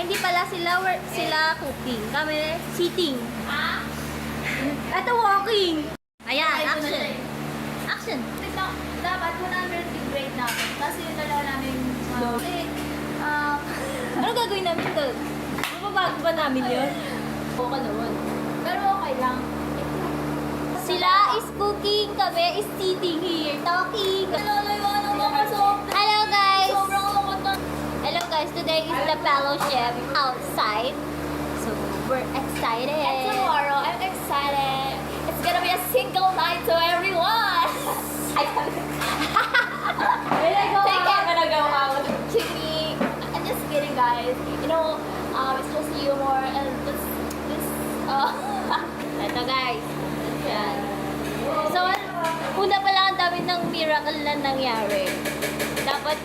hindi pala sila cooking. Kami sitting. Ito walking. Ayan, action. Action. Dapat 100 break natin. Kasi yun talaga namin kasi, Ano gagawin namin doon? Mababago ba namin yun? okay naman. Pero okay lang. Sila is cooking, kami is sitting here, talking. Hello guys! Sobrang lungkot na. Hello guys, today is the fellowship outside. So, we're excited. And tomorrow, I'm excited. It's gonna be a single night to everyone. Take it. I'm gonna go out. Kidding. I'm just kidding, guys. You know, it's just humor and this. Ito guys. Yan. So, una pa lang ang dami ng miracle na nangyari. Dapat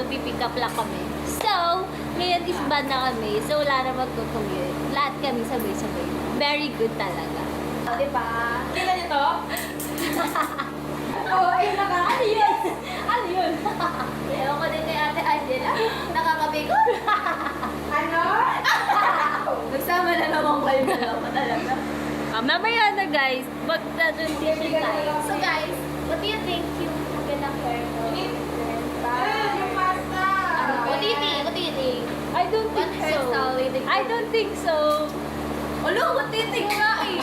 pipick up lang kami. So, ngayon is band na kami. So, wala na magkukumute. Lahat kami sabay-sabay. Very good talaga. Diba? Kailan nyo to? Ayun na ka. Ano yun? Ano yun? Ewan ko din kay Ate Angela. Nakakabigod. Ano? Nagsama na naman kayo dalawa talaga. Mamaya na guys. Mag-transition tayo. So guys, what do you think yung magandang hair ko? Yung pasta! What do you think? What do you think? I don't What think so. hairstyle do you think? I don't think so. Alo, what do you think nga eh?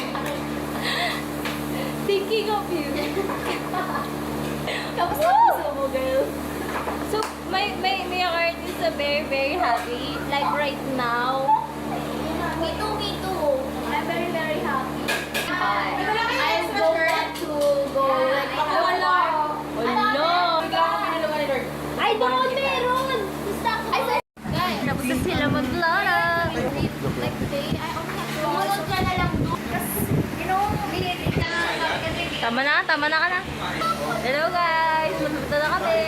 Thinking of you. Kamusta puso mo, girl? So, my heart is very, very happy. Like right now. Me too. I'm very, very happy. I Ito lang yung don't extra shirt. want to go like Hello. I don't meron. I said, guys, Tapos na sila maglaro. like today, I only have to sumunod ka na lang doon. Kasi, you know, binitig na lang kasi Tama na ka na. Hello guys, magpunta na kami.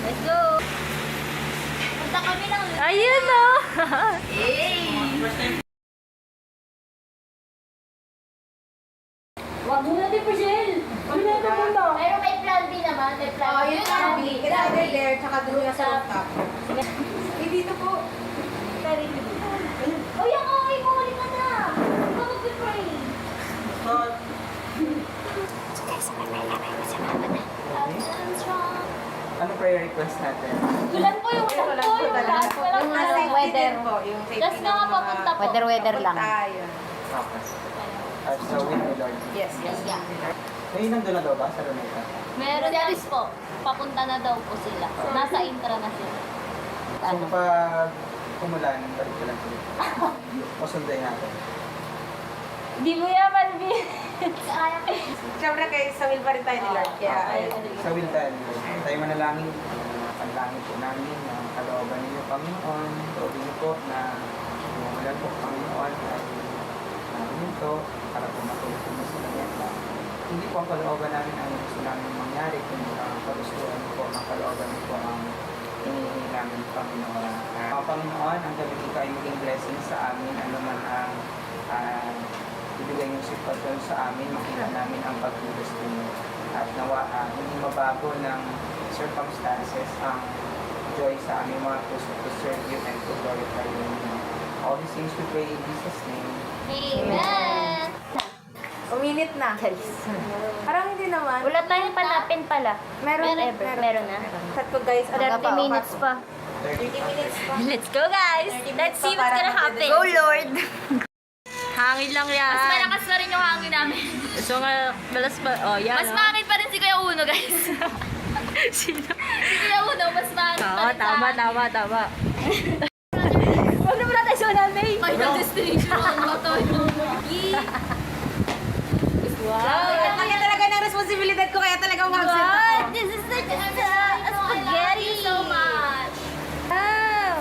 Let's go. punta kami ng Ayun no. Wag mo natin pa, Jel. Wag na natin punta. Pero may plan B naman, may plan Oh, B. yun lang. It's either there, tsaka doon na sa rooftop. Eh, dito po. Oh, yung okay mo, huli ka na. Ikaw mag-pray. Ano prayer request natin? Ilan po yung Ito lang po talaga. walang Yung safety weather. din po. Yung safety Tapos nga papunta po. Weather lang. Tayo. Okay. So, with the Lord. Yes, yes. Yeah. May nandun na daw ba sa Luneta? Meron Serious po. Papunta na daw po sila. Nasa intra na sila. So, kapag umulan, balik ko lang sila. O sunday natin. Di mo yaman, B. Siyempre kayo sa will pa rin tayo ni Lord. Kaya, ayun. Sa will tayo, tayo manalangin. Panalangin po namin na kalooban ninyo, Panginoon. Tuloy niyo po na umulan po, Panginoon. At ito, para po matulog mo sa Luneta. Hindi po ang kalooban namin ang gusto namin mangyari, kundi ang kagustuhan po, ang kalooban po ang hinihingi namin, Panginoon. Panginoon, ang gabi ko ay maging blessing sa amin, ano man ang ibigay yung sitwasyon sa amin, makita namin ang pagkilos ninyo. At nawa, hindi mabago ng circumstances ang joy sa aming mga puso to serve you and to glorify you. All these things we pray in Jesus' name. Amen. Uminit na. Parang hindi naman. Wala tayong panapin pala. Meron na. Chat ko guys. 30 minutes pa. 30 minutes pa. Let's go guys. 30 Let's minutes see pa what's para gonna happen. mag-deliver. Go Lord. Hangin lang yan. Mas malakas pa rin yung hangin namin. So nga, balas pa. Oh, yan. Mas pangit pa rin si Kuya Uno, guys. Sino? Si Kuya Uno, mas pangit pa rin sa akin. Tama. Huwag na pala tayo sa nanay. Final destination ang moto yung Wow. Kaya talaga ng responsibilidad ko, kaya talaga umabsent What? ako. This is such a I love spaghetti. you so much. Wow.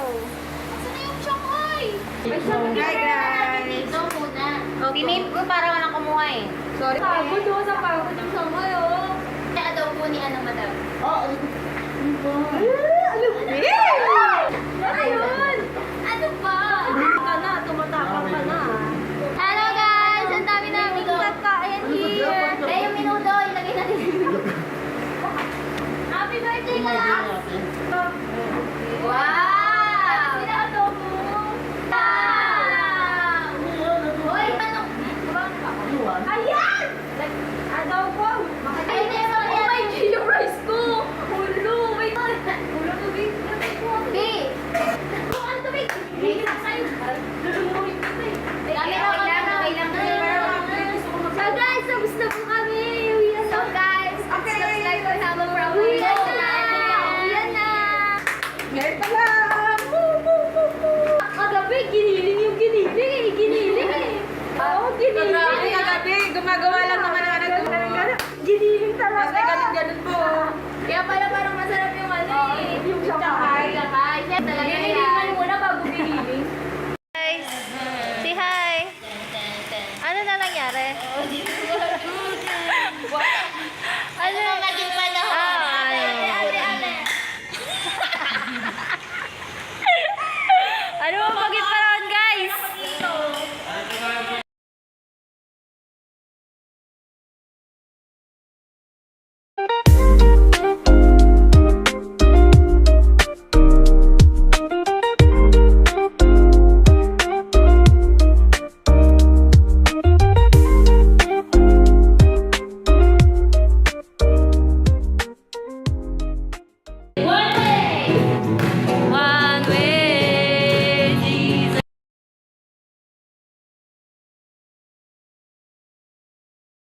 Saan na yung Shanghai? Hi guys. Dito muna. Tinip ko para walang kumuha eh. Sorry. Pagod oh, sa pagod yung Shanghai oh. Kaya daw po ni Madam. Oh. Ano?